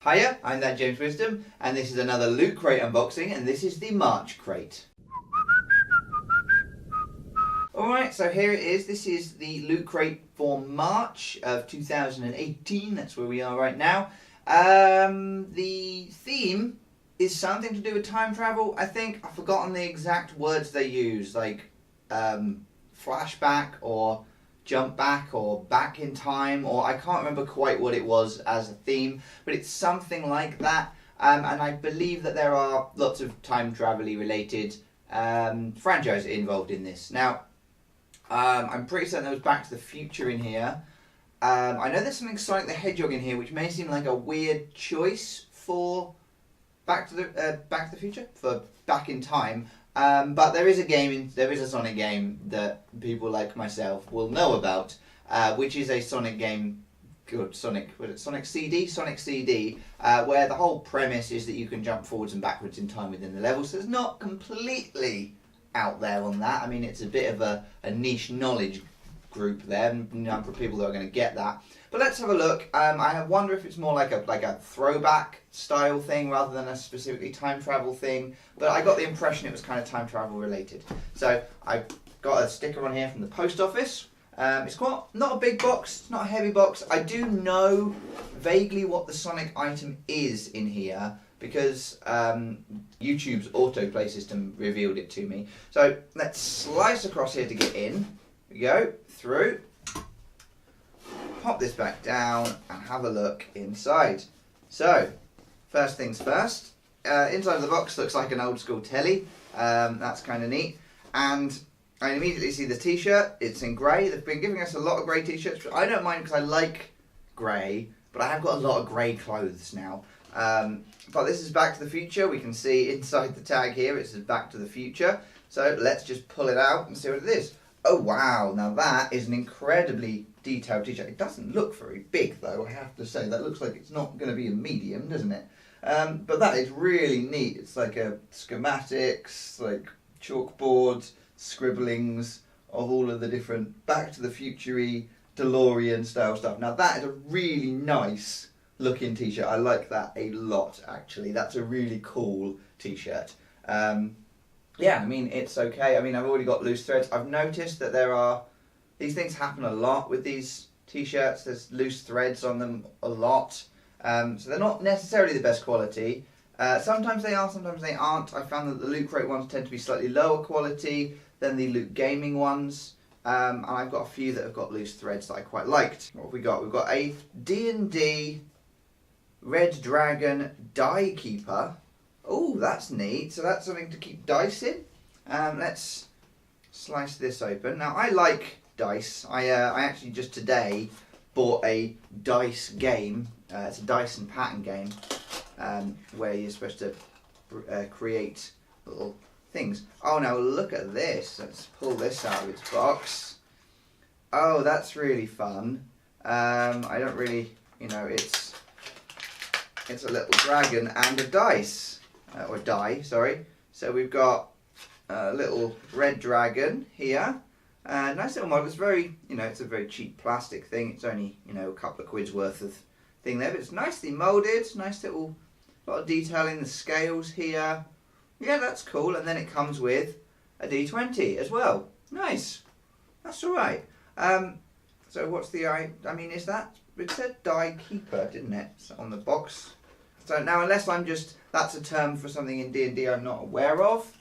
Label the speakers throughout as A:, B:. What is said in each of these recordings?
A: Hiya, I'm that James Wisdom, and this is another Loot Crate unboxing, and this is the March crate. Alright, so here it is. This is the Loot Crate for March of 2018. That's where we are right now. The theme is something to do with time travel. I think I've forgotten the exact words they use, like flashback or jump back or back in time, or I can't remember quite what it was as a theme, but it's something like that. And I believe that there are lots of time travel-y related franchises involved in this. Now, I'm pretty certain there was Back to the Future in here. I know there's something Sonic the Hedgehog in here, which may seem like a weird choice for Back to the Future, for Back in Time. But there is a Sonic game that people like myself will know about, which is a Sonic game called Sonic CD, where the whole premise is that you can jump forwards and backwards in time within the level. So it's not completely out there on that. I mean, it's a bit of a niche knowledge group there, a number of people that are going to get that. But let's have a look. I wonder if it's more like a throwback style thing rather than a specifically time travel thing. But I got the impression it was kind of time travel related. So I've got a sticker on here from the post office. It's quite not a big box. It's not a heavy box. I do know vaguely what the Sonic item is in here because YouTube's autoplay system revealed it to me. So let's slice across here to get in. Here we go through. Pop this back down and have a look inside. So, first things first, inside of the box looks like an old school telly. That's kind of neat. And I immediately see the t-shirt. It's in grey. They've been giving us a lot of grey t-shirts, but I don't mind because I like grey, but I have got a lot of grey clothes now. But this is Back to the Future. We can see inside the tag here it says Back to the Future. So let's just pull it out and see what it is. Oh wow, now that is an incredibly detailed t-shirt. It doesn't look very big though, I have to say. That looks like it's not going to be a medium, doesn't it? But that is really neat. It's like a schematics, like chalkboards, scribblings of all of the different Back to the Future-y, DeLorean style stuff. Now that is a really nice looking t-shirt. I like that a lot actually. That's a really cool t-shirt. Yeah, I mean, it's okay. I mean, I've already got loose threads. I've noticed that these things happen a lot with these t-shirts. There's loose threads on them a lot. So they're not necessarily the best quality. Sometimes they are, sometimes they aren't. I found that the Loot Crate ones tend to be slightly lower quality than the Loot Gaming ones. And I've got a few that have got loose threads that I quite liked. What have we got? We've got a D&D Red Dragon Die Keeper. Oh, that's neat. So that's something to keep dice in. Let's slice this open. Now, I like dice. I actually just today bought a dice game. It's a dice and pattern game where you're supposed to create little things. Oh, now look at this. Let's pull this out of its box. Oh, that's really fun. I don't really, it's a little dragon and a dice. Or die, sorry. So we've got a little red dragon here. Nice little model. It's very, it's a very cheap plastic thing. It's only, a couple of quid's worth of thing there. But it's nicely moulded. Nice little, lot of detail in the scales here. Yeah, that's cool. And then it comes with a D20 as well. Nice. That's alright. So what's the, I mean, is that, it said Die Keeper, didn't it? So on the box. So now, unless that's a term for something in D&D I'm not aware of,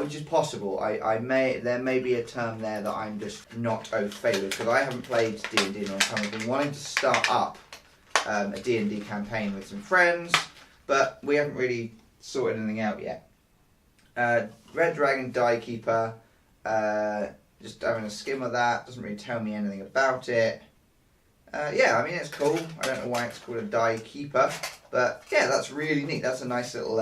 A: which is possible. There may be a term there that I'm just not au fait with, because I haven't played D&D in a long time. I've been wanting to start up a D&D campaign with some friends, but we haven't really sorted anything out yet. Red Dragon Die Keeper, just having a skim of that, doesn't really tell me anything about it. Yeah, I mean, it's cool. I don't know why it's called a Die Keeper, but yeah, that's really neat. That's a nice little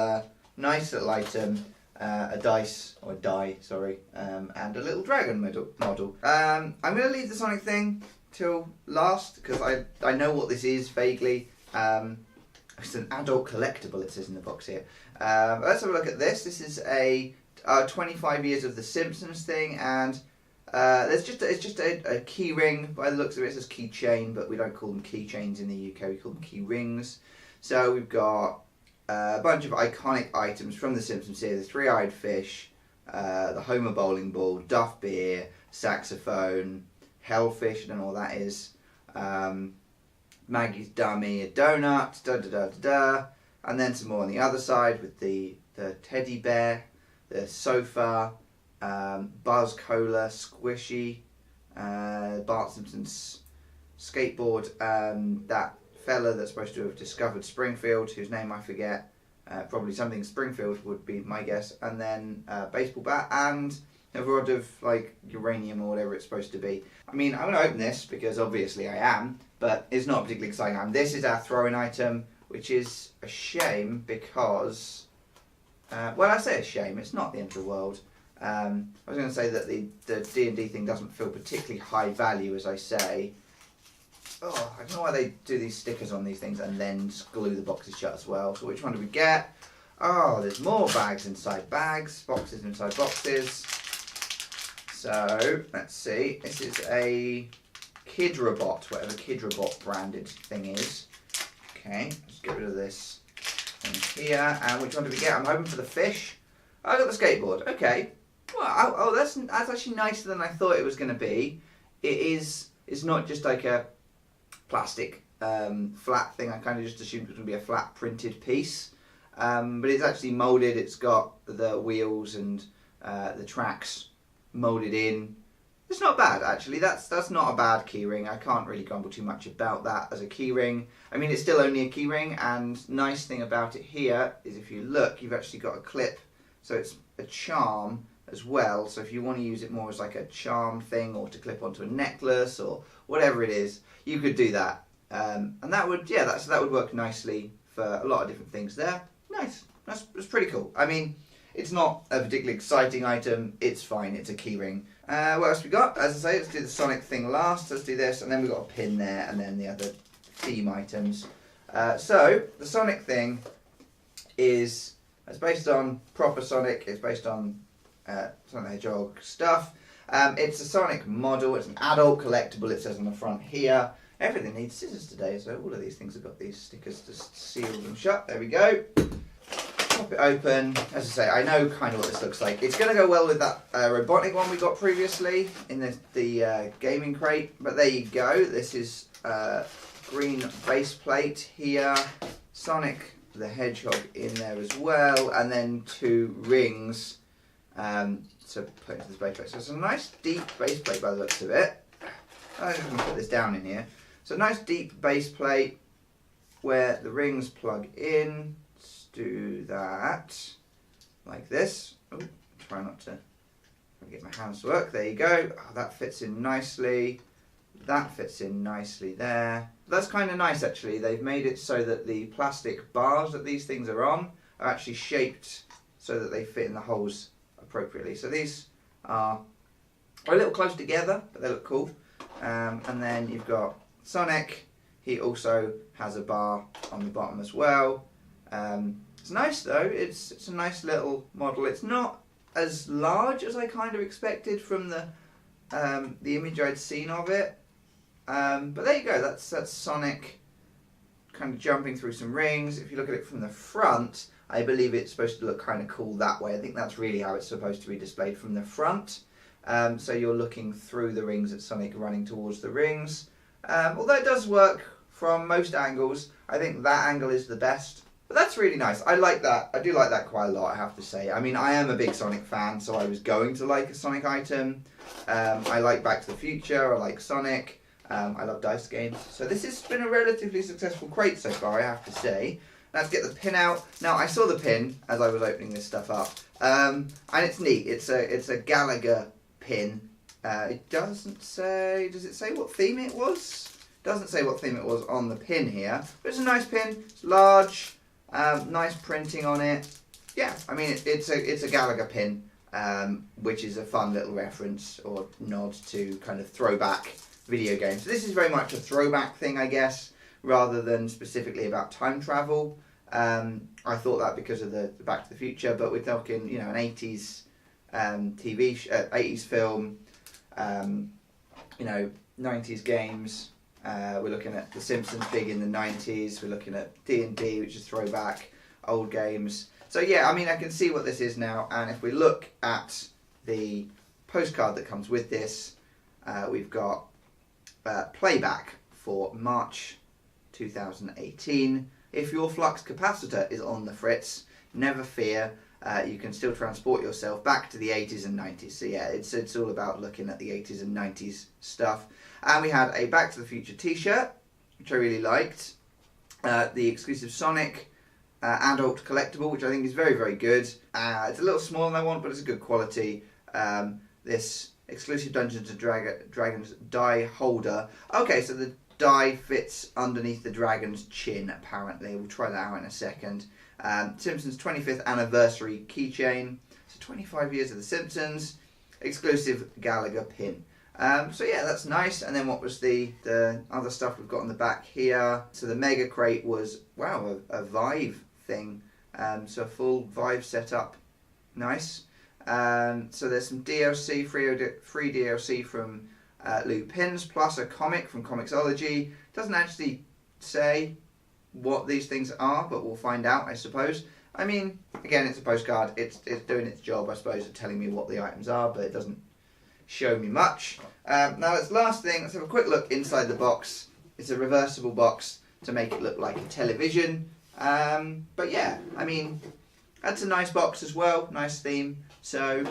A: item. A dice, or a die, sorry, and a little dragon model. I'm going to leave the Sonic thing till last, because I know what this is vaguely. It's an adult collectible, it says in the box here. Let's have a look at this. This is a 25 years of the Simpsons thing, and it's just a key ring. By the looks of it, it says keychain, but we don't call them keychains in the UK. We call them key rings. So we've got a bunch of iconic items from The Simpsons here. The three-eyed fish, the Homer bowling ball, Duff beer, saxophone, hellfish, I don't know what that is, Maggie's dummy, a donut, da da da da da, and then some more on the other side with the teddy bear, the sofa, Buzz Cola, Squishy, Bart Simpson's skateboard, that fella that's supposed to have discovered Springfield, whose name I forget, probably something Springfield would be my guess, and then baseball bat and a rod of like uranium or whatever it's supposed to be. I mean, I'm going to open this because obviously I am, but it's not a particularly exciting item. This is our throw-in item, which is a shame because, well, I say a shame, it's not the end of the world. I was going to say that the D&D thing doesn't feel particularly high value, as I say. Oh, I don't know why they do these stickers on these things and then glue the boxes shut as well. So which one do we get? Oh, there's more bags inside bags, boxes inside boxes. So, let's see. This is a Kidrobot, whatever Kidrobot branded thing is. Okay, let's get rid of this thing here. And which one do we get? I'm hoping for the fish. Oh, I got the skateboard. Okay. Well, oh, that's actually nicer than I thought it was going to be. It's not just like a plastic flat thing. I kind of just assumed it was going to be a flat printed piece. But it's actually moulded. It's got the wheels and the tracks moulded in. It's not bad actually. That's not a bad keyring. I can't really grumble too much about that as a keyring. I mean, it's still only a keyring, and nice thing about it here is if you look, you've actually got a clip, so it's a charm as well. So if you want to use it more as like a charm thing or to clip onto a necklace or whatever it is, you could do that. And that would, yeah, that would work nicely for a lot of different things there. Nice. That's pretty cool. I mean, it's not a particularly exciting item. It's fine. It's a keyring. What else we got? As I say, let's do the Sonic thing last. Let's do this, and then we've got a pin there, and then the other theme items. So the Sonic thing it's based on proper Sonic. It's based on Sonic the Hedgehog stuff. It's a Sonic model. It's an adult collectible. It says on the front here. Everything needs scissors today, so all of these things have got these stickers to seal them shut. There we go. Pop it open. As I say, I know kind of what this looks like. It's going to go well with that robotic one we got previously in the gaming crate. But there you go. This is green base plate here. Sonic the Hedgehog in there as well. And then two rings to put into this base plate. So it's a nice deep base plate by the looks of it. I'm just going to put this down in here. So a nice deep base plate where the rings plug in. Let's do that like this. Oh, try not to get my hands to work. There you go. Oh, that fits in nicely. That fits in nicely there. That's kind of nice actually. They've made it so that the plastic bars that these things are on are actually shaped so that they fit in the holes appropriately. So these are a little close together, but they look cool. And then you've got Sonic. He also has a bar on the bottom as well. It's nice though. It's a nice little model. It's not as large as I kind of expected from the image I'd seen of it. But there you go. That's Sonic kind of jumping through some rings. If you look at it from the front, I believe it's supposed to look kind of cool that way. I think that's really how it's supposed to be displayed from the front. So you're looking through the rings at Sonic running towards the rings. Although it does work from most angles, I think that angle is the best. But that's really nice. I like that. I do like that quite a lot, I have to say. I mean, I am a big Sonic fan, so I was going to like a Sonic item. I like Back to the Future. I like Sonic. I love dice games. So this has been a relatively successful crate so far, I have to say. Let's get the pin out. Now, I saw the pin as I was opening this stuff up. And it's neat. It's a Gallagher pin. It doesn't say, does it say what theme it was? Doesn't say what theme it was on the pin here, but it's a nice pin. It's large, nice printing on it. Yeah, I mean it's a Gallagher pin, which is a fun little reference or nod to kind of throwback video games. So this is very much a throwback thing, I guess, rather than specifically about time travel. I thought that because of the Back to the Future, but we're talking, you know, an 80s TV, 80s film, you know, 90s games, We're looking at The Simpsons big in the 90s. We're looking at D&D, which is throwback, old games. So yeah, I mean, I can see what this is now. And if we look at the postcard that comes with this, we've got Playback for March 2018. If your flux capacitor is on the fritz, never fear. You can still transport yourself back to the 80s and 90s. So yeah, it's all about looking at the 80s and 90s stuff. And we had a Back to the Future t-shirt, which I really liked. The exclusive Sonic adult collectible, which I think is very, very good. It's a little smaller than I want, but it's a good quality. This exclusive Dungeons and Dragons die holder. Okay, so the die fits underneath the dragon's chin, apparently. We'll try that out in a second. Simpsons 25th anniversary keychain. So 25 years of The Simpsons. Exclusive Gallagher pin. So yeah, that's nice. And then what was the other stuff we've got on the back here? So the Mega Crate was, wow, a Vive thing. So a full Vive setup. Nice. So there's some DLC, free DLC from Loot Pins, plus a comic from Comixology. Doesn't actually say what these things are, but we'll find out, I suppose. I mean, again, it's a postcard. It's doing its job, I suppose, of telling me what the items are, but it doesn't show me much. Now, this last thing, let's have a quick look inside the box. It's a reversible box to make it look like a television. But yeah, I mean, that's a nice box as well, nice theme. So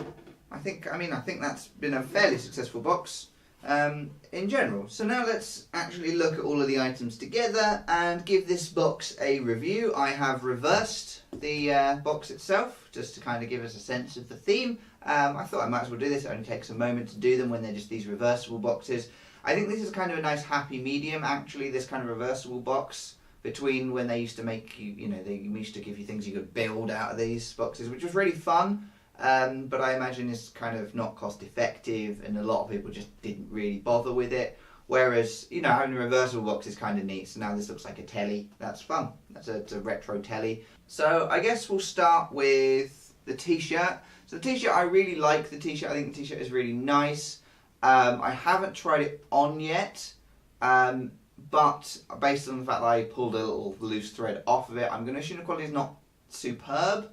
A: I think that's been a fairly successful box in general. So now let's actually look at all of the items together and give this box a review. I have reversed the box itself just to kind of give us a sense of the theme. I thought I might as well do this. It only takes a moment to do them when they're just these reversible boxes. I think this is kind of a nice happy medium, actually, this kind of reversible box, between when they used to make you, they used to give you things you could build out of these boxes, which was really fun. But I imagine it's kind of not cost effective, and a lot of people just didn't really bother with it. Whereas, having a reversible box is kind of neat. So now this looks like a telly. That's fun. It's a retro telly. So I guess we'll start with the t-shirt. So the t-shirt, I really like the t-shirt. I think the t-shirt is really nice. I haven't tried it on yet, but based on the fact that I pulled a little loose thread off of it, I'm going to assume the quality is not superb,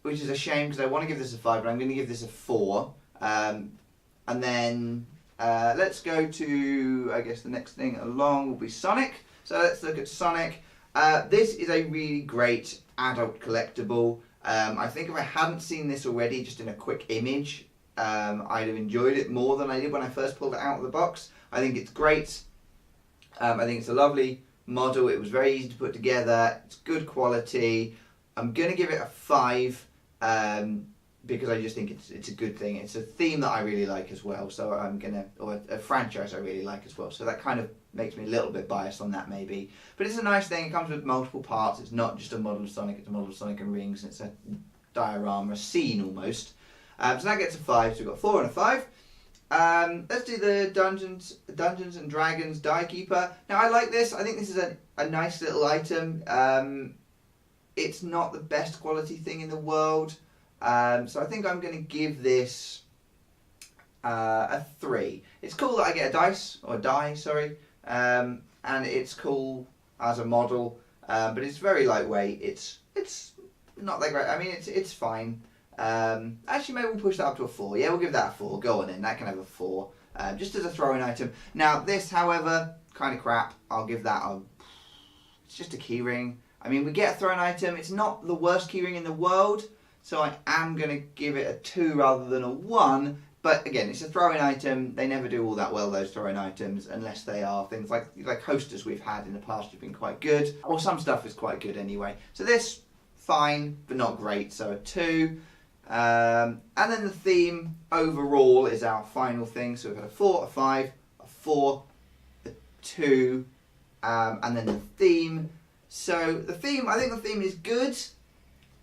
A: which is a shame because I want to give this a 5, but I'm going to give this a 4. And then let's go to, I guess the next thing along will be Sonic. So let's look at Sonic. This is a really great adult collectible. I think if I hadn't seen this already, just in a quick image, I'd have enjoyed it more than I did when I first pulled it out of the box. I think it's great. I think it's a lovely model. It was very easy to put together. It's good quality. I'm going to give it a 5 because I just think it's a good thing. It's a theme that I really like as well. So or a franchise I really like as well. So that kind of makes me a little bit biased on that maybe. But it's a nice thing. It comes with multiple parts. It's not just a model of Sonic. It's a model of Sonic and Rings. And it's a diorama, a scene almost. So that gets a 5. So we've got 4 and a 5. Let's do the Dungeons and Dragons Die Keeper. Now I like this. I think this is a nice little item. It's not the best quality thing in the world. So I think I'm going to give this a 3. It's cool that I get a die, sorry. And it's cool as a model, but it's very lightweight. It's not that great. I mean, it's fine. Actually, maybe we'll push that up to a 4. Yeah, we'll give that a 4. Go on then, that can have a 4. Just as a throw-in item. Now, this, however, kind of crap. I'll give that it's just a keyring. I mean, we get a throw-in item. It's not the worst keyring in the world, so I am going to give it a 2 rather than a 1. But again, it's a throw-in item. They never do all that well, those throw-in items, unless they are things like coasters we've had in the past have been quite good. Or some stuff is quite good anyway. So this, fine, but not great, so a 2. And then the theme overall is our final thing. So we've had a 4, a 5, a 4, a 2, and then the theme. So the theme, I think the theme is good,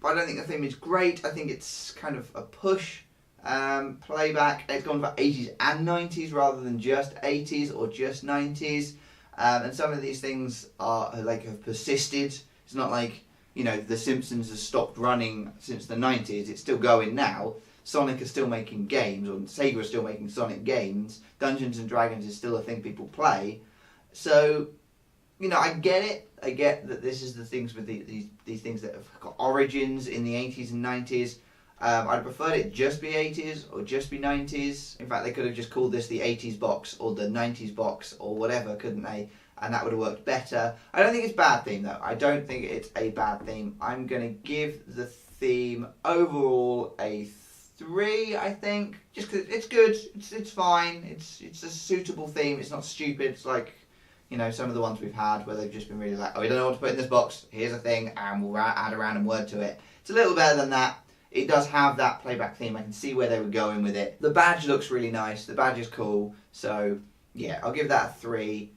A: but I don't think the theme is great. I think it's kind of a push. Playback, it's gone for 80s and 90s rather than just 80s or just 90s. And some of these things have persisted. It's not like, The Simpsons has stopped running since the 90s. It's still going now. Sonic is still making games, or Sega is still making Sonic games. Dungeons and Dragons is still a thing people play. So, you know, I get it. I get that this is the things with these things that have got origins in the 80s and 90s. I'd preferred it just be 80s or just be 90s. In fact, they could have just called this the 80s box or the 90s box or whatever, couldn't they? And that would have worked better. I don't think it's a bad theme, though. I don't think it's a bad theme. I'm going to give the theme overall a 3, I think. Just because it's good. It's fine. It's a suitable theme. It's not stupid. It's like, you know, some of the ones we've had where they've just been really like, oh, we don't know what to put in this box. Here's a thing, and we'll add a random word to it. It's a little better than that. It does have that playback theme. I can see where they were going with it. The badge looks really nice. The badge is cool. So, yeah, I'll give that a 3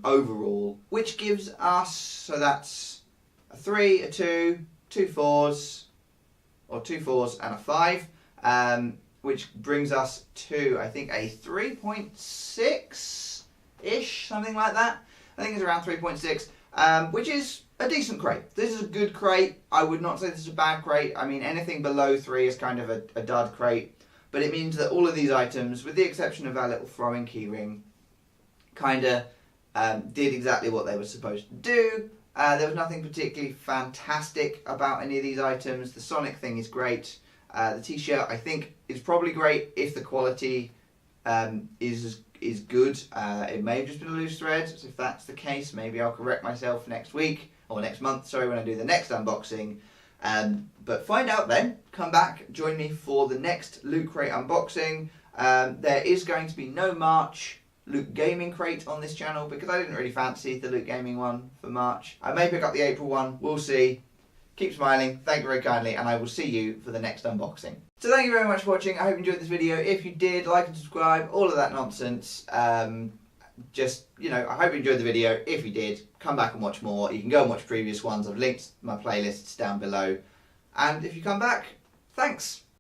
A: overall, which gives us, so that's a 3, a 2, 2 4s, or 2 4s and a 5, which brings us to, I think, a 3.6-ish, something like that. I think it's around 3.6, which is a decent crate. This is a good crate. I would not say this is a bad crate. I mean, anything below 3 is kind of a dud crate, but it means that all of these items, with the exception of our little throwing keyring, kind of did exactly what they were supposed to do. There was nothing particularly fantastic about any of these items. The Sonic thing is great. The t-shirt, I think, is probably great if the quality is good. It may have just been a loose thread, so if that's the case, maybe I'll correct myself next week, or next month, sorry, when I do the next unboxing. But find out then. Come back, join me for the next Loot Crate unboxing. There is going to be no March Loot Gaming Crate on this channel because I didn't really fancy the Loot Gaming one for March. I may pick up the April one, we'll see. Keep smiling, thank you very kindly, and I will see you for the next unboxing. So thank you very much for watching. I hope you enjoyed this video. If you did, like and subscribe, all of that nonsense. Just, you know, I hope you enjoyed the video. If you did, come back and watch more. You can go and watch previous ones. I've linked my playlists down below. And if you come back, thanks.